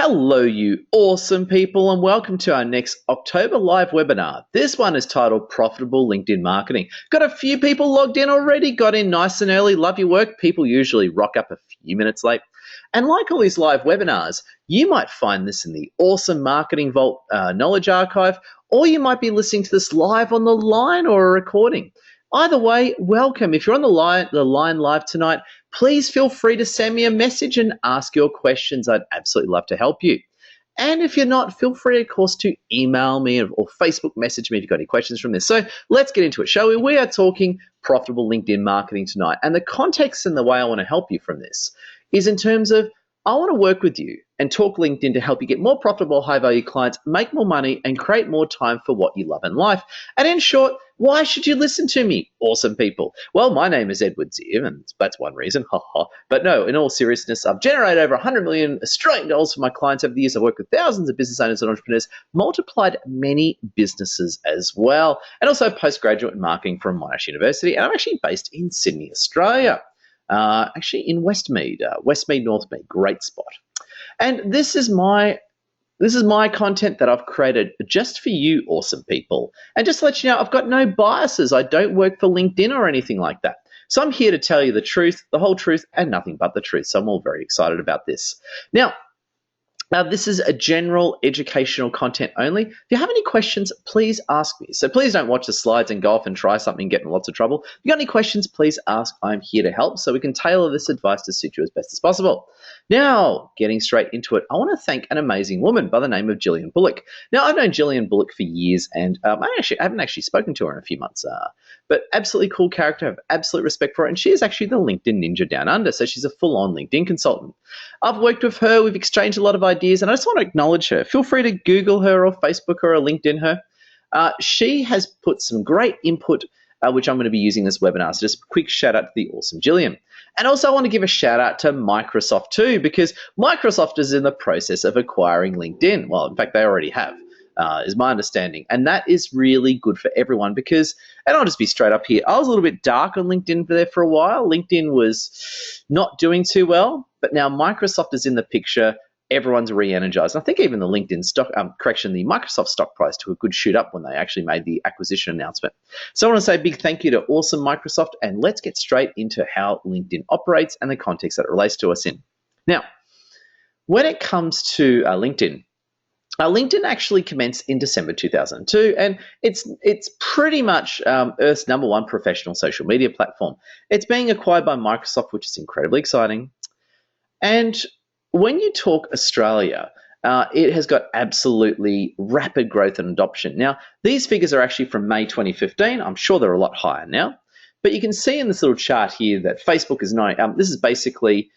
Hello, you awesome people, and welcome to our next October live webinar. This one is titled Profitable LinkedIn Marketing. Got a few people logged in already, got in nice and early. Love your work. People usually rock up a few minutes late. And like all these live webinars, you might find this in the awesome Marketing Vault knowledge archive, or you might be listening to this live on the line or a recording. Either way, welcome. If you're on the line live tonight, please feel free to send me a message and ask your questions. I'd absolutely love to help you. And if you're not, feel free, of course, to email me or Facebook message me if you've got any questions from this. So let's get into it, shall we? We are talking profitable LinkedIn marketing tonight. And the context and the way I want to help you from this is in terms of I want to work with you and talk LinkedIn to help you get more profitable, high-value clients, make more money, and create more time for what you love in life. And in short, why should you listen to me, awesome people? Well, my name is Edward Ziv, and that's one reason. But no, in all seriousness, I've generated over 100 million Australian dollars for my clients over the years. I've worked with thousands of business owners and entrepreneurs, multiplied many businesses as well, and also postgraduate in marketing from Monash University. And I'm actually based in Sydney, Australia. Actually in Westmead, Northmead, great spot. And this is my content that I've created just for you, awesome people. And just to let you know, I've got no biases. I don't work for LinkedIn or anything like that. So I'm here to tell you the truth, the whole truth, and nothing but the truth. So I'm all very excited about this. Now, this is a general educational content only. If you have any questions, please ask me. So please don't watch the slides and go off and try something and get in lots of trouble. If you got any questions, please ask. I'm here to help so we can tailor this advice to suit you as best as possible. Now, getting straight into it, I want to thank an amazing woman by the name of Gillian Bullock. Now, I've known Gillian Bullock for years, and I haven't actually spoken to her in a few months. But absolutely cool character. I have absolute respect for her, and she is actually the LinkedIn Ninja Down Under, so she's a full-on LinkedIn consultant. I've worked with her. We've exchanged a lot of ideas, and I just want to acknowledge her. Feel free to Google her or Facebook her or LinkedIn her. She has put some great input, which I'm going to be using this webinar. So just a quick shout out to the awesome Gillian. And also I want to give a shout out to Microsoft too, because Microsoft is in the process of acquiring LinkedIn. Well, in fact, they already have, is my understanding. And that is really good for everyone because, and I'll just be straight up here, I was a little bit dark on LinkedIn there for a while. LinkedIn was not doing too well, but now Microsoft is in the picture. Everyone's re-energized. I think even the LinkedIn stock, the Microsoft stock price took a good shoot up when they actually made the acquisition announcement. So I want to say a big thank you to awesome Microsoft, and let's get straight into how LinkedIn operates and the context that it relates to us in. Now, when it comes to LinkedIn, LinkedIn actually commenced in December 2002, and it's pretty much Earth's #1 professional social media platform. It's being acquired by Microsoft, which is incredibly exciting. And when you talk Australia, it has got absolutely rapid growth and adoption. Now, these figures are actually from May 2015. I'm sure they're a lot higher now. But you can see in this little chart here that Facebook is this is basically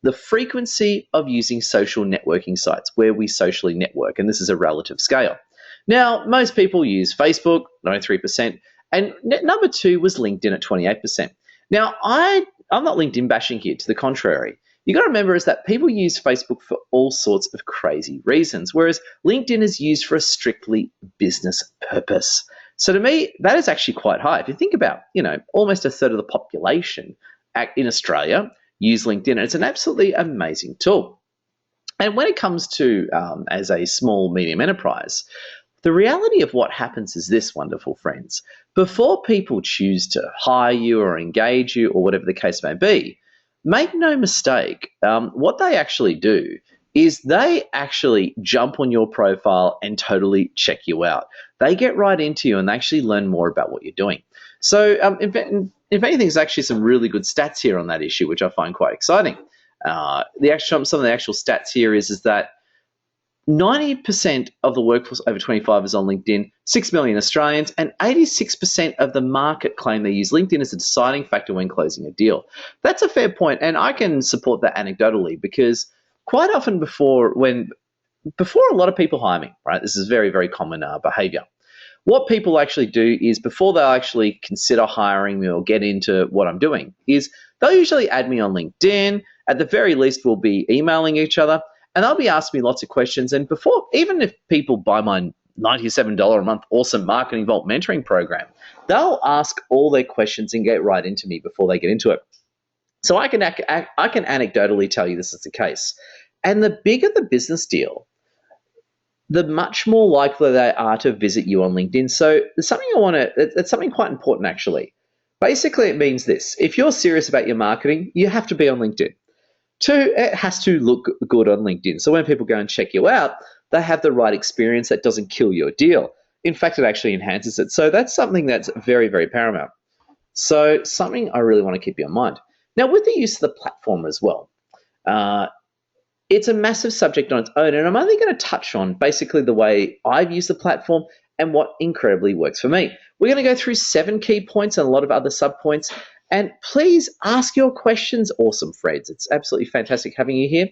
the frequency of using social networking sites where we socially network, and this is a relative scale. Now, most people use Facebook, 93%, and number 2 was LinkedIn at 28%. Now, I'm not LinkedIn bashing here, to the contrary. You got to remember is that people use Facebook for all sorts of crazy reasons, whereas LinkedIn is used for a strictly business purpose. So to me, that is actually quite high. If you think about, almost a third of the population in Australia use LinkedIn, and it's an absolutely amazing tool. And when it comes to as a small, medium enterprise, the reality of what happens is this, wonderful friends. Before people choose to hire you or engage you or whatever the case may be, make no mistake, what they actually do is they actually jump on your profile and totally check you out. They get right into you and they actually learn more about what you're doing. So if anything, there's actually some really good stats here on that issue, which I find quite exciting. Some of the actual stats here is that 90% of the workforce over 25 is on LinkedIn, 6 million Australians, and 86% of the market claim they use LinkedIn as a deciding factor when closing a deal. That's a fair point, and I can support that anecdotally because quite often before a lot of people hire me, right, this is very, very common behavior. What people actually do is before they'll actually consider hiring me or get into what I'm doing is they'll usually add me on LinkedIn. At the very least, we'll be emailing each other. And they'll be asking me lots of questions. And even if people buy my $97 a month awesome Marketing Vault mentoring program, they'll ask all their questions and get right into me before they get into it. So I can anecdotally tell you this is the case. And the bigger the business deal, the much more likely they are to visit you on LinkedIn. So there's something it's something quite important actually. Basically, it means this: if you're serious about your marketing, you have to be on LinkedIn. Two, it has to look good on LinkedIn. So when people go and check you out, they have the right experience that doesn't kill your deal. In fact, it actually enhances it. So that's something that's very, very paramount. So something I really want to keep you in mind. Now, with the use of the platform as well, uh, it's a massive subject on its own, and I'm only going to touch on basically the way I've used the platform and what incredibly works for me. We're going to go through 7 key points and a lot of other sub points. And please ask your questions. Awesome, Freds. It's absolutely fantastic having you here.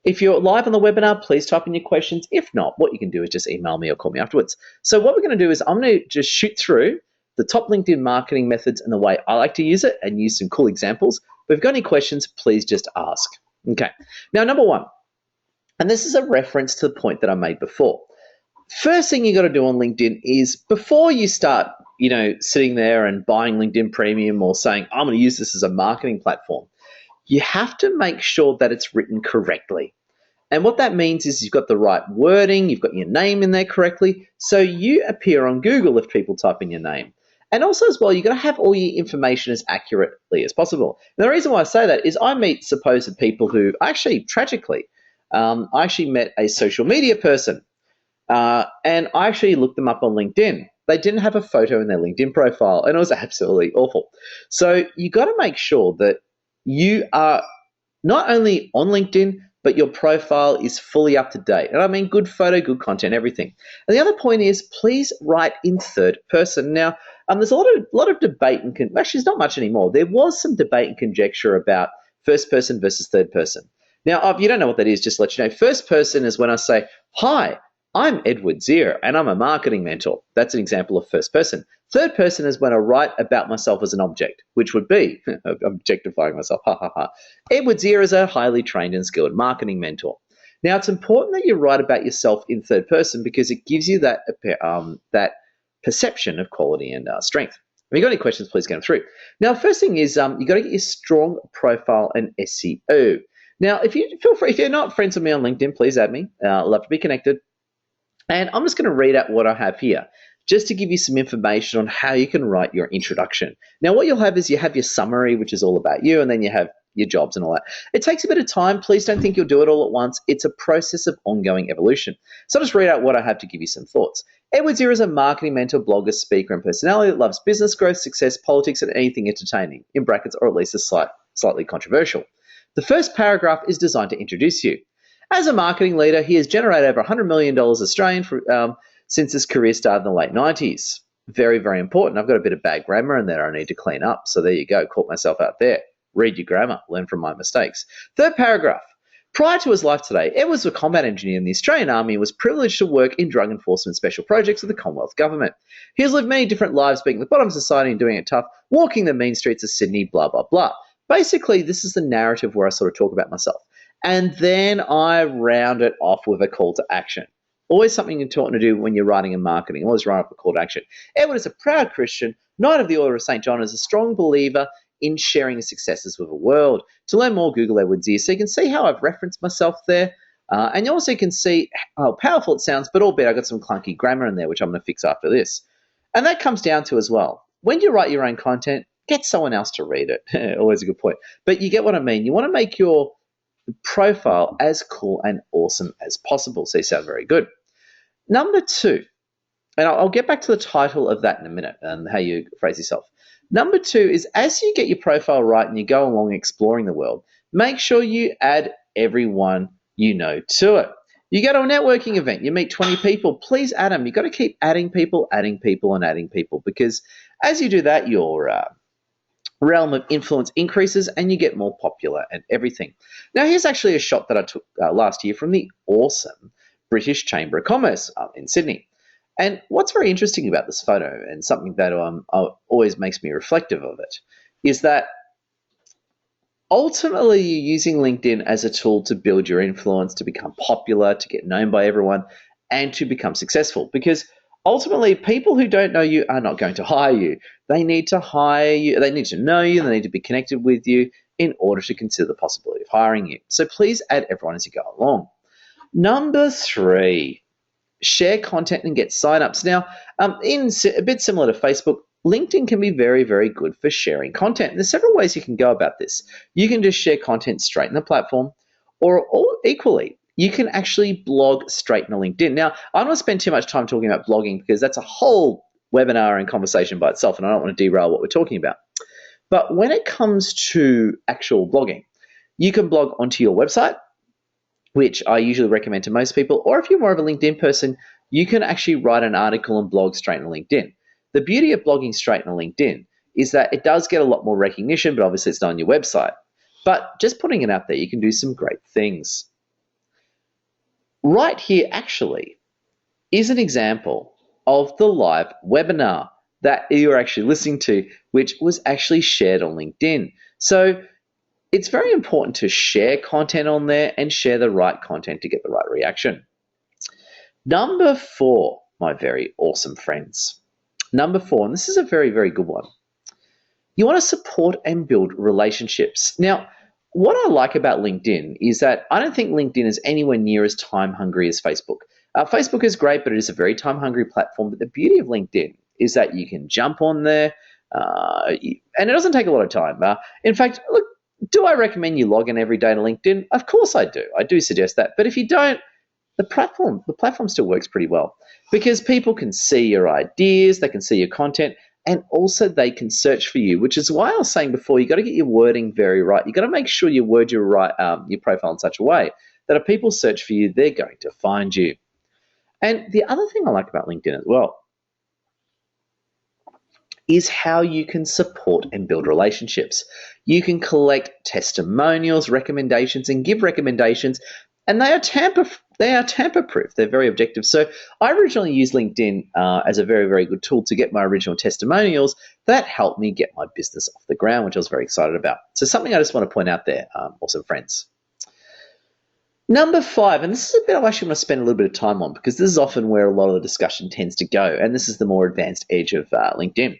If you're live on the webinar, please type in your questions. If not, what you can do is just email me or call me afterwards. So what we're going to do is I'm going to just shoot through the top LinkedIn marketing methods and the way I like to use it and use some cool examples. If you've got any questions, please just ask. Okay. Now, number 1, and this is a reference to the point that I made before. First thing you got to do on LinkedIn is before you start, sitting there and buying LinkedIn Premium or saying, I'm going to use this as a marketing platform, you have to make sure that it's written correctly. And what that means is you've got the right wording, you've got your name in there correctly, so you appear on Google if people type in your name. And also as well, you've got to have all your information as accurately as possible. And the reason why I say that is I meet supposed people who actually, tragically, I actually met a social media person and I actually looked them up on LinkedIn. They didn't have a photo in their LinkedIn profile, and it was absolutely awful. So you got to make sure that you are not only on LinkedIn, but your profile is fully up to date. And I mean good photo, good content, everything. And the other point is please write in third person. Now, there's a lot of debate and actually there's not much anymore. There was some debate and conjecture about first person versus third person. Now, if you don't know what that is, just to let you know, first person is when I say, hi, I'm Edward Zier, and I'm a marketing mentor. That's an example of first person. Third person is when I write about myself as an object, which would be objectifying myself. Ha ha ha. Edward Zier is a highly trained and skilled marketing mentor. Now, it's important that you write about yourself in third person because it gives you that perception of quality and strength. If you've got any questions, please get them through. Now, the first thing is you've got to get your strong profile and SEO. Now, if you're not friends with me on LinkedIn, please add me. I'd love to be connected. And I'm just going to read out what I have here, just to give you some information on how you can write your introduction. Now, what you'll have is you have your summary, which is all about you, and then you have your jobs and all that. It takes a bit of time. Please don't think you'll do it all at once. It's a process of ongoing evolution. So I'll just read out what I have to give you some thoughts. Edward Zier is a marketing mentor, blogger, speaker, and personality that loves business growth, success, politics, and anything entertaining, in brackets, or at least slightly controversial. The first paragraph is designed to introduce you. As a marketing leader, he has generated over $100 million Australian since his career started in the late 90s. Very, very important. I've got a bit of bad grammar in there I need to clean up. So there you go. Caught myself out there. Read your grammar. Learn from my mistakes. Third paragraph. Prior to his life today, Ed was a combat engineer in the Australian Army and was privileged to work in drug enforcement special projects with the Commonwealth Government. He has lived many different lives, being at the bottom of society and doing it tough, walking the mean streets of Sydney, blah, blah, blah. Basically, this is the narrative where I sort of talk about myself. And then I round it off with a call to action. Always something important to do when you're writing and marketing. Always write up a call to action. Edward is a proud Christian, Knight of the Order of St. John, is a strong believer in sharing his successes with the world. To learn more, Google Edward Zier. So you can see how I've referenced myself there. And you also can see how powerful it sounds, but albeit I've got some clunky grammar in there, which I'm going to fix after this. And that comes down to as well, when you write your own content, get someone else to read it. Always a good point. But you get what I mean. You want to make your profile as cool and awesome as possible. So you sound very good. Number 2, and I'll get back to the title of that in a minute and how you phrase yourself. Number 2 is as you get your profile right and you go along exploring the world, make sure you add everyone you know to it. You go to a networking event, you meet 20 people, please add them. You've got to keep adding people, and adding people, because as you do that, your realm of influence increases and you get more popular and everything. Now, here's actually a shot that I took last year from the awesome British Chamber of Commerce in Sydney. And what's very interesting about this photo, and something that always makes me reflective of it, is that ultimately you're using LinkedIn as a tool to build your influence, to become popular, to get known by everyone, and to become successful. Because ultimately, people who don't know you are not going to hire you. They need to hire you. They need to know you. They need to be connected with you. in order to consider the possibility of hiring you. So please add everyone as you go along. Number 3, share content and get signups. Now, a bit similar to Facebook, LinkedIn can be very, very good for sharing content. There's several ways you can go about this. You can just share content straight in the platform, or equally, you can actually blog straight in LinkedIn. Now, I don't want to spend too much time talking about blogging because that's a whole webinar and conversation by itself, and I don't want to derail what we're talking about. But when it comes to actual blogging, you can blog onto your website, which I usually recommend to most people, or if you're more of a LinkedIn person, you can actually write an article and blog straight on LinkedIn. The beauty of blogging straight on LinkedIn is that it does get a lot more recognition, but obviously it's not on your website. But just putting it out there, you can do some great things. Right here, actually, is an example of the live webinar that you're actually listening to, which was actually shared on LinkedIn. So it's very important to share content on there and share the right content to get the right reaction. Number 4, my very awesome friends. Number 4, and this is a very, very good one. You want to support and build relationships. Now, what I like about LinkedIn is that I don't think LinkedIn is anywhere near as time hungry as Facebook. Facebook is great, but it is a very time hungry platform. But the beauty of LinkedIn is that you can jump on there and it doesn't take a lot of time. In fact, look, do I recommend you log in every day to LinkedIn? Of course I do. I do suggest that. But if you don't, the platform still works pretty well because people can see your ideas, they can see your content, and also they can search for you, which is why I was saying before, you got to get your wording very right. You got to make sure you word your profile in such a way that if people search for you, they're going to find you. And the other thing I like about LinkedIn as well is how you can support and build relationships. You can collect testimonials, recommendations, and give recommendations, and they are tamper-proof. They're very objective. So I originally used LinkedIn as a very, very good tool to get my original testimonials. That helped me get my business off the ground, which I was very excited about. So something I just want to point out there, awesome friends. Number 5, and this is a bit I actually want to spend a little bit of time on because this is often where a lot of the discussion tends to go, and this is the more advanced edge of LinkedIn.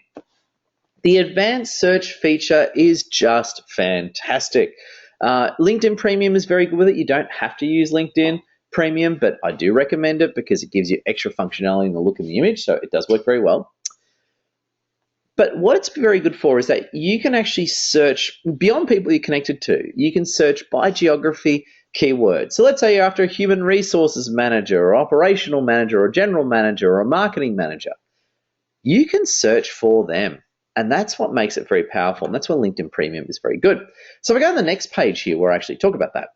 The advanced search feature is just fantastic. LinkedIn Premium is very good with it. You don't have to use LinkedIn Premium, but I do recommend it because it gives you extra functionality in the look and the image, so it does work very well. But what it's very good for is that you can actually search beyond people you're connected to. You can search by geography keywords. So let's say you're after a human resources manager or operational manager or general manager or a marketing manager. You can search for them. And that's what makes it very powerful. And that's why LinkedIn Premium is very good. So if I go to the next page here where I actually talk about that,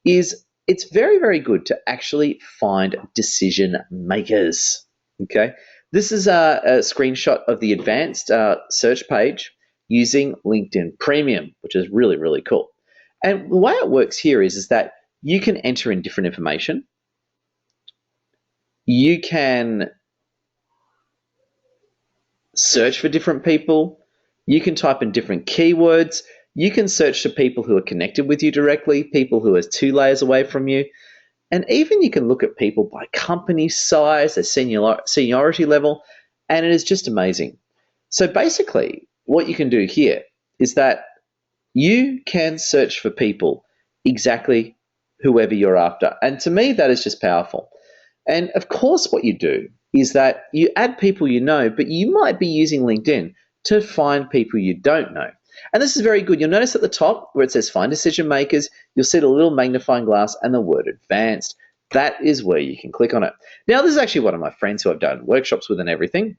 is it's very, very good to actually find decision makers. Okay. This is a screenshot of the advanced search page using LinkedIn Premium, which is really, really cool. And the way it works here is that you can enter in different information. You can search for different people. You can type in different keywords. You can search for people who are connected with you directly, people who are 2 layers away from you. And even you can look at people by company size, their seniority level, and it is just amazing. So basically, what you can do here is that you can search for people exactly whoever you're after. And to me, that is just powerful. And of course, what you do is that you add people you know, but you might be using LinkedIn to find people you don't know. And this is very good. You'll notice at the top where it says find decision makers, you'll see the little magnifying glass and the word advanced. That is where you can click on it. Now, this is actually one of my friends who I've done workshops with and everything,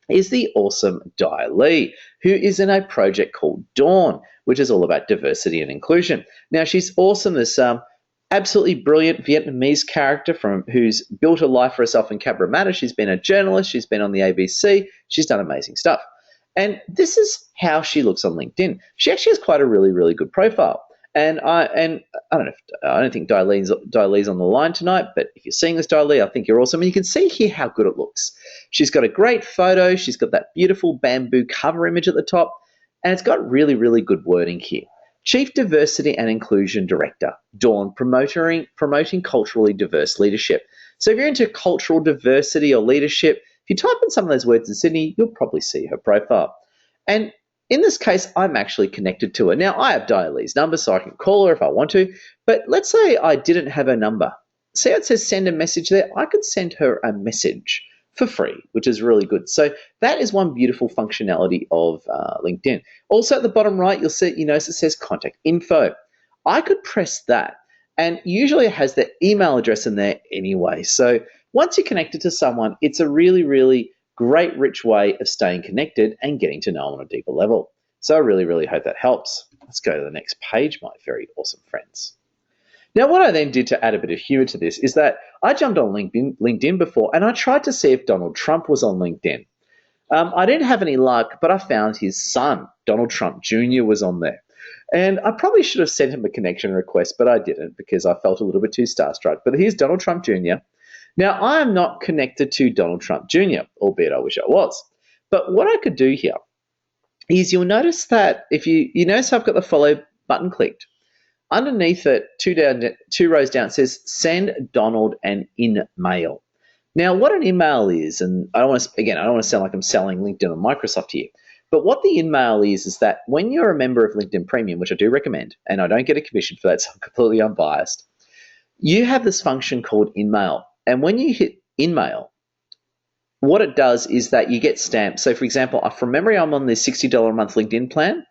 is the awesome Dai Li, who is in a project called Dawn, which is all about diversity and inclusion. Now, she's awesome. This absolutely brilliant Vietnamese character who's built a life for herself in Cabramatta. She's been a journalist. She's been on the ABC. She's done amazing stuff. And this is how she looks on LinkedIn. She actually has quite a really, really good profile. And I don't think Dai Li's on the line tonight, but if you're seeing this Dai Li, I think you're awesome. And you can see here how good it looks. She's got a great photo. She's got that beautiful bamboo cover image at the top. And it's got really, really good wording here. Chief Diversity and Inclusion Director, Dawn, promoting culturally diverse leadership. So if you're into cultural diversity or leadership, if you type in some of those words in Sydney, you'll probably see her profile. And in this case, I'm actually connected to her. Now, I have Dai Li's number, so I can call her if I want to. But let's say I didn't have her number. See how it says send a message there? I could send her a message for free, which is really good. So that is one beautiful functionality of LinkedIn. Also at the bottom right, you notice it says contact info. I could press that, and usually it has their email address in there anyway. So once you're connected to someone, it's a really, really great, rich way of staying connected and getting to know them on a deeper level. So I really, really hope that helps. Let's go to the next page, my very awesome friends. Now, what I then did to add a bit of humor to this is that I jumped on LinkedIn before, and I tried to see if Donald Trump was on LinkedIn. I didn't have any luck, but I found his son, Donald Trump Jr., was on there. And I probably should have sent him a connection request, but I didn't because I felt a little bit too starstruck. But here's Donald Trump Jr. Now, I am not connected to Donald Trump Jr., albeit I wish I was. But what I could do here is you'll notice that if you notice how I've got the follow button clicked. Underneath it, two rows down, it says send Donald an email. Now, what an email is, and I don't want to sound like I'm selling LinkedIn or Microsoft here, but what the email is that when you're a member of LinkedIn Premium, which I do recommend, and I don't get a commission for that, so I'm completely unbiased, you have this function called InMail. And when you hit InMail, what it does is that you get stamped. So, for example, from memory, I'm on the $60 a month LinkedIn plan,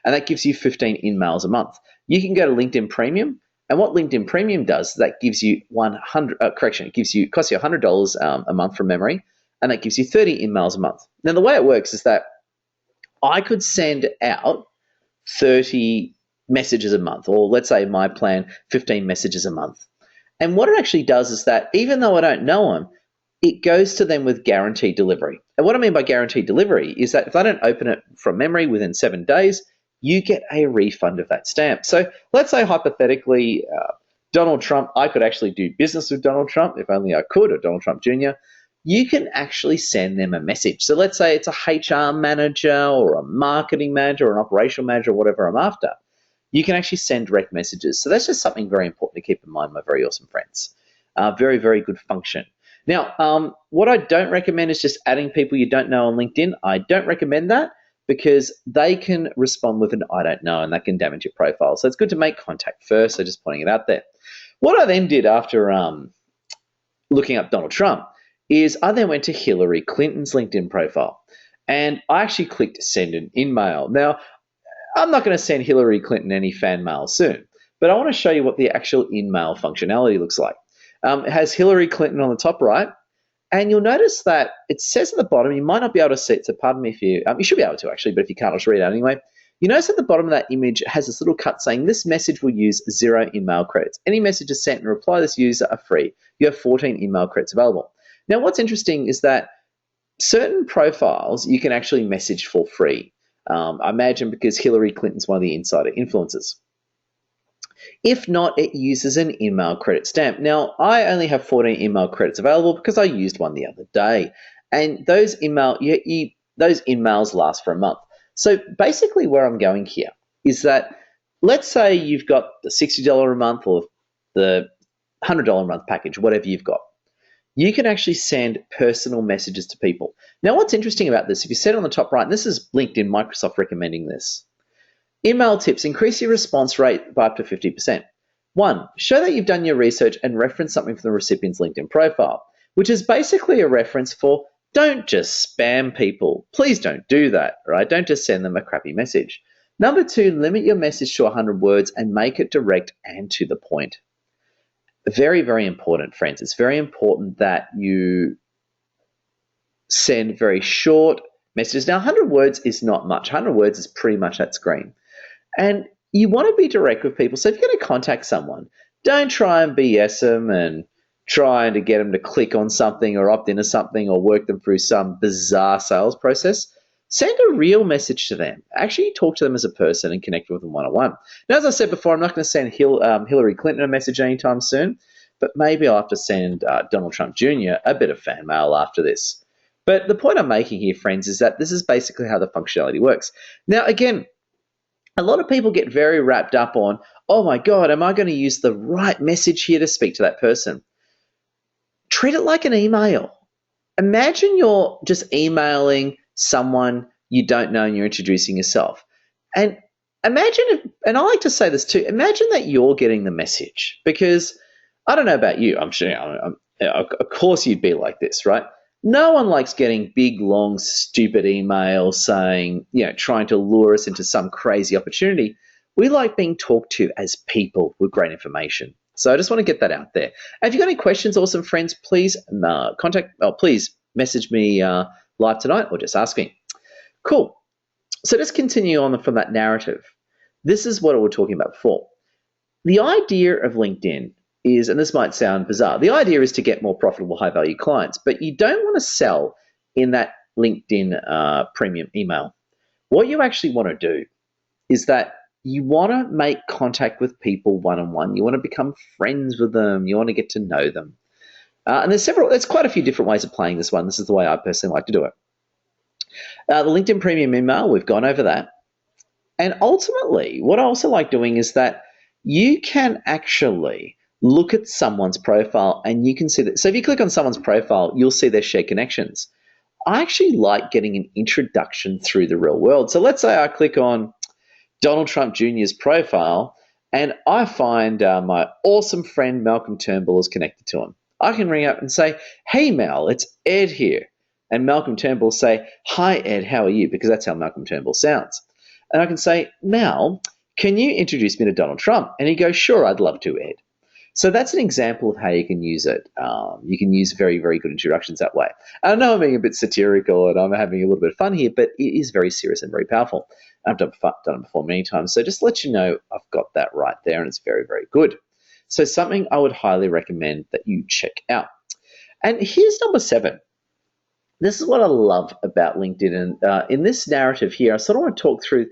and that gives you 15 InMails a month. You can go to LinkedIn Premium, and what LinkedIn Premium does, that gives you it costs you $100 a month from memory, and that gives you 30 InMails a month. Now, the way it works is that I could send out 30 messages a month, or let's say my plan, 15 messages a month. And what it actually does is that even though I don't know them, it goes to them with guaranteed delivery. And what I mean by guaranteed delivery is that if I don't open it from memory within 7 days, you get a refund of that stamp. So let's say hypothetically, Donald Trump, I could actually do business with Donald Trump, if only I could, or Donald Trump Jr., you can actually send them a message. So let's say it's a HR manager or a marketing manager or an operational manager or whatever I'm after. You can actually send direct messages. So that's just something very important to keep in mind, my very awesome friends. Very, very good function. Now, what I don't recommend is just adding people you don't know on LinkedIn. I don't recommend that because they can respond with an I don't know, and that can damage your profile. So it's good to make contact first. So just pointing it out there. What I then did after looking up Donald Trump is I then went to Hillary Clinton's LinkedIn profile, and I actually clicked send an email. Now, I'm not going to send Hillary Clinton any fan mail soon, but I want to show you what the actual in-mail functionality looks like. It has Hillary Clinton on the top right, and you'll notice that it says at the bottom, you might not be able to see it, so pardon me if you should be able to actually, but if you can't, I'll just read it out anyway. You notice at the bottom of that image, it has this little cut saying, this message will use 0 email credits. Any messages sent and reply to this user are free. You have 14 email credits available. Now, what's interesting is that certain profiles you can actually message for free. I imagine because Hillary Clinton's one of the insider influencers. If not, it uses an email credit stamp. Now, I only have 14 email credits available because I used one the other day. And those emails last for a month. So basically where I'm going here is that let's say you've got the $60 a month or the $100 a month package, whatever you've got. You can actually send personal messages to people. Now, what's interesting about this, if you set it on the top right, and this is LinkedIn, Microsoft recommending this. Email tips, increase your response rate by up to 50%. 1, show that you've done your research and reference something from the recipient's LinkedIn profile, which is basically a reference for don't just spam people. Please don't do that, right? Don't just send them a crappy message. Number 2, limit your message to 100 words and make it direct and to the point. Very, very important, friends. It's very important that you send very short messages. Now, 100 words is not much. 100 words is pretty much that screen. And you want to be direct with people. So if you're going to contact someone, don't try and BS them and trying to get them to click on something or opt into something or work them through some bizarre sales process. Send a real message to them. Actually talk to them as a person and connect with them one-on-one. Now, as I said before, I'm not going to send Hillary Clinton a message anytime soon, but maybe I'll have to send Donald Trump Jr. a bit of fan mail after this. But the point I'm making here, friends, is that this is basically how the functionality works. Now, again, a lot of people get very wrapped up on, oh my God, am I going to use the right message here to speak to that person? Treat it like an email. Imagine you're just emailing someone you don't know and you're introducing yourself. And imagine if, and I like to say this too, imagine that you're getting the message, because I don't know about you, I'm sure, of course you'd be like this, right? No one likes getting big, long, stupid emails saying, trying to lure us into some crazy opportunity. We like being talked to as people with great information. So I just want to get that out there. If you've got any questions, awesome friends, please please message me live tonight or just ask me. Cool. So let's continue on from that narrative. This is what we were talking about before. The idea of LinkedIn is, and this might sound bizarre, the idea is to get more profitable, high-value clients, but you don't want to sell in that LinkedIn premium email. What you actually want to do is that you want to make contact with people one-on-one. You want to become friends with them. You want to get to know them. And there's quite a few different ways of playing this one. This is the way I personally like to do it. The LinkedIn premium email, we've gone over that. And ultimately, what I also like doing is that you can actually look at someone's profile and you can see that. So if you click on someone's profile, you'll see their shared connections. I actually like getting an introduction through the real world. So let's say I click on Donald Trump Jr.'s profile and I find my awesome friend Malcolm Turnbull is connected to him. I can ring up and say, hey, Mel, it's Ed here. And Malcolm Turnbull will say, hi, Ed, how are you? Because that's how Malcolm Turnbull sounds. And I can say, Mal, can you introduce me to Donald Trump? And he goes, sure, I'd love to, Ed. So that's an example of how you can use it. You can use very, very good introductions that way. I know I'm being a bit satirical and I'm having a little bit of fun here, but it is very serious and very powerful. I've done it before many times. So just to let you know, I've got that right there and it's very, very good. So something I would highly recommend that you check out. And here's number 7. This is what I love about LinkedIn. And in this narrative here, I sort of want to talk through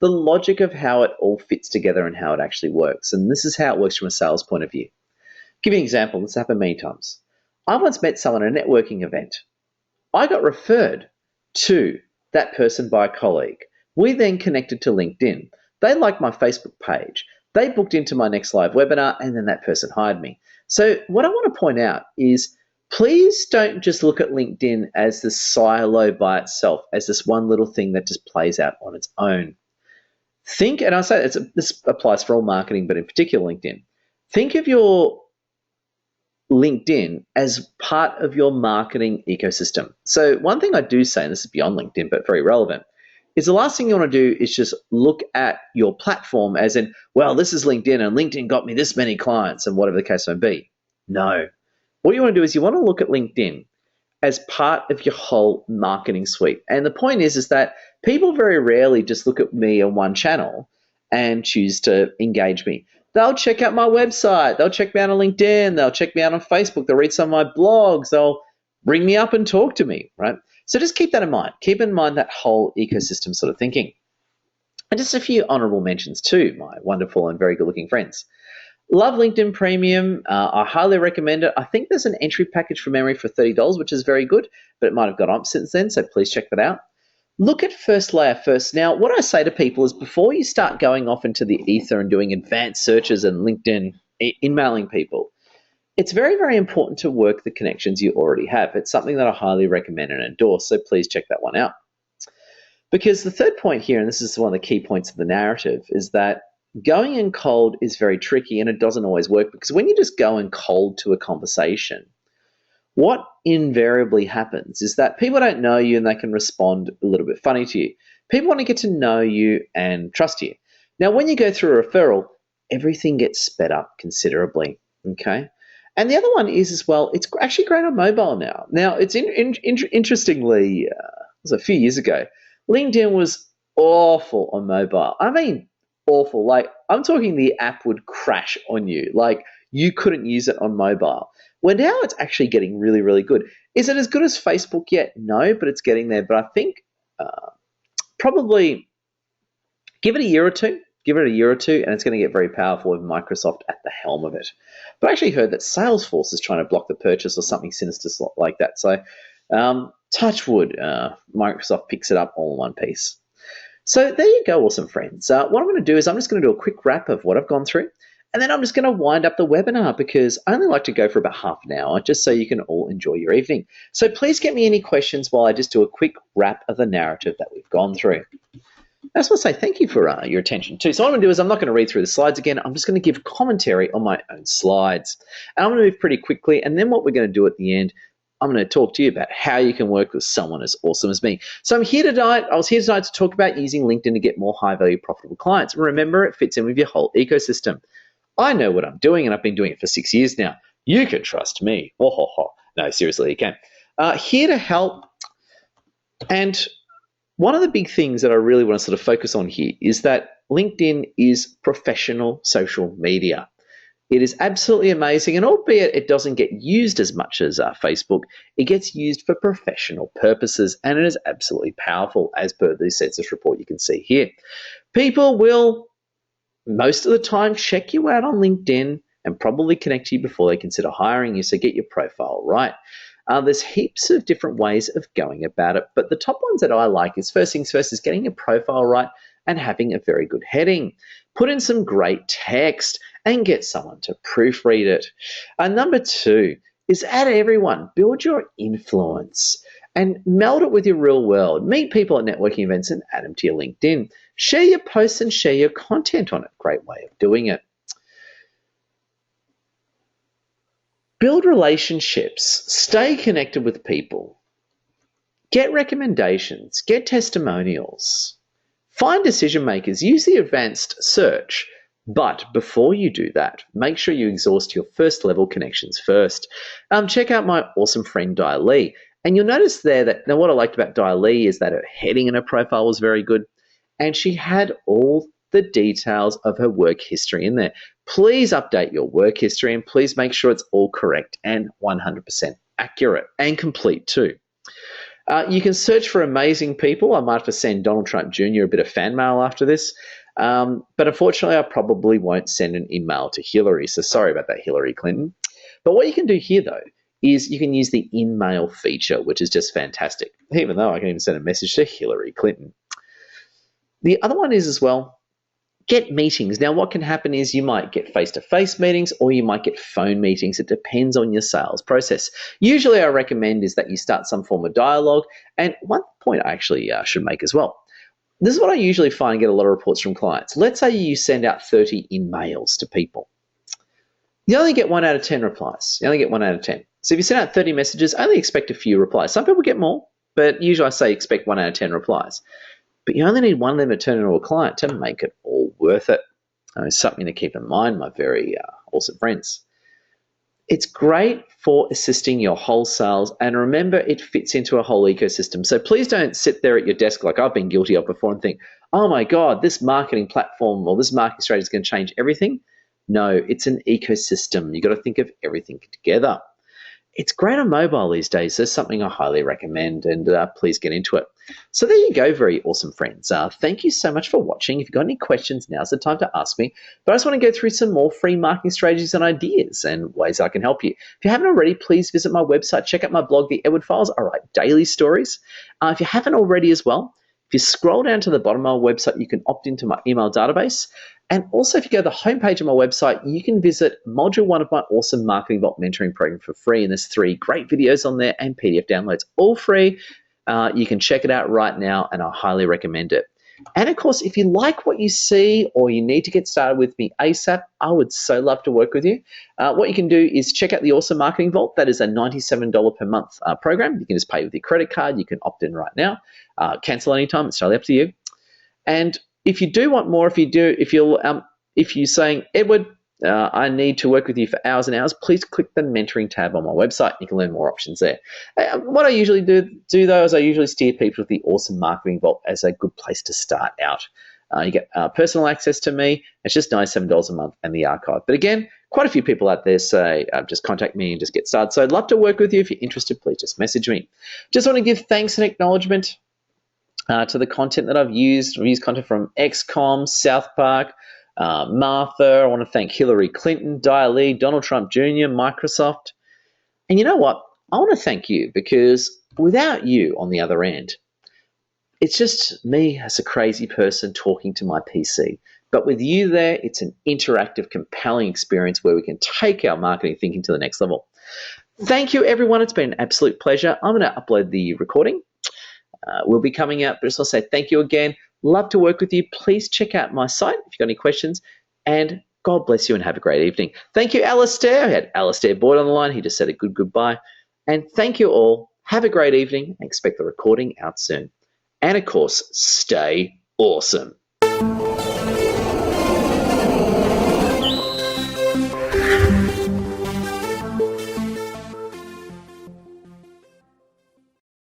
the logic of how it all fits together and how it actually works. And this is how it works from a sales point of view. I'll give you an example. This happened many times. I once met someone at a networking event. I got referred to that person by a colleague. We then connected to LinkedIn. They liked my Facebook page. They booked into my next live webinar, and then that person hired me. So what I want to point out is, please don't just look at LinkedIn as this silo by itself, as this one little thing that just plays out on its own. Think, and I say this applies for all marketing, but in particular LinkedIn. Think of your LinkedIn as part of your marketing ecosystem. So one thing I do say, and this is beyond LinkedIn, but very relevant, is the last thing you want to do is just look at your platform as in, well, this is LinkedIn and LinkedIn got me this many clients and whatever the case may be. No. What you want to do is you want to look at LinkedIn as part of your whole marketing suite. And the point is that people very rarely just look at me on one channel and choose to engage me. They'll check out my website. They'll check me out on LinkedIn. They'll check me out on Facebook. They'll read some of my blogs. They'll bring me up and talk to me, right? So just keep that in mind. Keep in mind that whole ecosystem sort of thinking. And just a few honorable mentions too, my wonderful and very good-looking friends. Love LinkedIn Premium. I highly recommend it. I think there's an entry package from memory for $30, which is very good, but it might have gone up since then, so please check that out. Look at First Layer first. Now, what I say to people is before you start going off into the ether and doing advanced searches and LinkedIn emailing people, it's very, very important to work the connections you already have. It's something that I highly recommend and endorse, so please check that one out. Because the third point here, and this is one of the key points of the narrative, is that going in cold is very tricky and it doesn't always work, because when you just go in cold to a conversation, what invariably happens is that people don't know you and they can respond a little bit funny to you. People want to get to know you and trust you. Now, when you go through a referral, everything gets sped up considerably, okay? And the other one is as well, it's actually great on mobile now. Now, it's interestingly, it was a few years ago, LinkedIn was awful on mobile. I mean, awful. Like, I'm talking the app would crash on you. Like, you couldn't use it on mobile. Well, now it's actually getting really, really good. Is it as good as Facebook yet? No, but it's getting there. But I think probably give it a year or two. Give it a year or two, and it's going to get very powerful with Microsoft at the helm of it. But I actually heard that Salesforce is trying to block the purchase or something sinister like that. So touch wood, Microsoft picks it up all in one piece. So there you go, awesome friends. What I'm going to do is I'm just going to do a quick wrap of what I've gone through. And then I'm just going to wind up the webinar because I only like to go for about half an hour just so you can all enjoy your evening. So please get me any questions while I just do a quick wrap of the narrative that we've gone through. I just want to say thank you for your attention too. So what I'm going to do is I'm not going to read through the slides again. I'm just going to give commentary on my own slides. And I'm going to move pretty quickly. And then what we're going to do at the end, I'm going to talk to you about how you can work with someone as awesome as me. So I was here tonight to talk about using LinkedIn to get more high-value, profitable clients. Remember, it fits in with your whole ecosystem. I know what I'm doing, and I've been doing it for 6 years now. You can trust me. Oh, ho, ho. No, seriously, you can. Here to help. And one of the big things that I really want to sort of focus on here is that LinkedIn is professional social media. It is absolutely amazing, and albeit it doesn't get used as much as Facebook, it gets used for professional purposes, and it is absolutely powerful as per the census report you can see here. People will, most of the time, check you out on LinkedIn and probably connect to you before they consider hiring you, so get your profile right. There's heaps of different ways of going about it, but the top ones that I like is first things first is getting your profile right and having a very good heading. Put in some great text and get someone to proofread it. Number 2 is add everyone. Build your influence and meld it with your real world. Meet people at networking events and add them to your LinkedIn. Share your posts and share your content on it. Great way of doing it. Build relationships. Stay connected with people. Get recommendations. Get testimonials. Find decision makers. Use the advanced search. But before you do that, make sure you exhaust your first level connections first. Check out my awesome friend Dai Li. And you'll notice there that, now what I liked about Dai Li is that her heading in her profile was very good. And she had all the details of her work history in there. Please update your work history and please make sure it's all correct and 100% accurate and complete too. You can search for amazing people. I might have to send Donald Trump Jr. a bit of fan mail after this. But unfortunately, I probably won't send an email to Hillary. So sorry about that, Hillary Clinton. But what you can do here, though, is you can use the in-mail feature, which is just fantastic, even though I can even send a message to Hillary Clinton. The other one is as well, get meetings. Now, what can happen is you might get face-to-face meetings or you might get phone meetings. It depends on your sales process. Usually I recommend is that you start some form of dialogue. And one point I actually should make as well. This is what I usually find get a lot of reports from clients. Let's say you send out 30 in-mails to people. You only get 1 out of 10 replies. You only get 1 out of 10. So if you send out 30 messages, only expect a few replies. Some people get more, but usually I say expect 1 out of 10 replies. But you only need one of them to turn into a client to make it all worth it. It's something to keep in mind, my very awesome friends. It's great for assisting your wholesales, and remember, it fits into a whole ecosystem. So please don't sit there at your desk like I've been guilty of before and think, oh my God, this marketing platform or this marketing strategy is going to change everything. No, it's an ecosystem. You've got to think of everything together. It's great on mobile these days. That's something I highly recommend, and please get into it. So there you go, very awesome friends. Thank you so much for watching. If you've got any questions, now's the time to ask me. But I just want to go through some more free marketing strategies and ideas and ways I can help you. If you haven't already, please visit my website. Check out my blog, The Edward Files. I write daily stories. If you haven't already as well, if you scroll down to the bottom of my website, you can opt into my email database. And also, if you go to the homepage of my website, you can visit Module 1 of my awesome Marketing Vault mentoring program for free. And there's 3 great videos on there and PDF downloads, all free. You can check it out right now, and I highly recommend it. And of course, if you like what you see or you need to get started with me ASAP, I would so love to work with you. What you can do is check out the Awesome Marketing Vault. That is a $97 per month program. You can just pay with your credit card. You can opt in right now. Cancel anytime. It's totally up to you. And if you do want more, if you're saying, Edward, I need to work with you for hours and hours, please click the mentoring tab on my website. You can learn more options there. What I usually do though is I usually steer people with the Awesome Marketing Vault as a good place to start out. You get personal access to me. It's just $97 a month and the archive. But again, quite a few people out there say, just contact me and just get started. So I'd love to work with you. If you're interested, please just message me. Just want to give thanks and acknowledgement to the content that I've used. I've used content from XCOM, South Park, Martha. I want to thank Hillary Clinton, Dai Li, Donald Trump Jr., Microsoft. And you know what? I want to thank you, because without you on the other end, it's just me as a crazy person talking to my PC. But with you there, it's an interactive, compelling experience where we can take our marketing thinking to the next level. Thank you, everyone. It's been an absolute pleasure. I'm going to upload the recording. Will be coming out, but I just want to say thank you again. Love to work with you. Please check out my site if you've got any questions, and God bless you and have a great evening. Thank you, Alistair. We had Alistair Boyd on the line. He just said a goodbye. And thank you all. Have a great evening. I expect the recording out soon. And of course, stay awesome.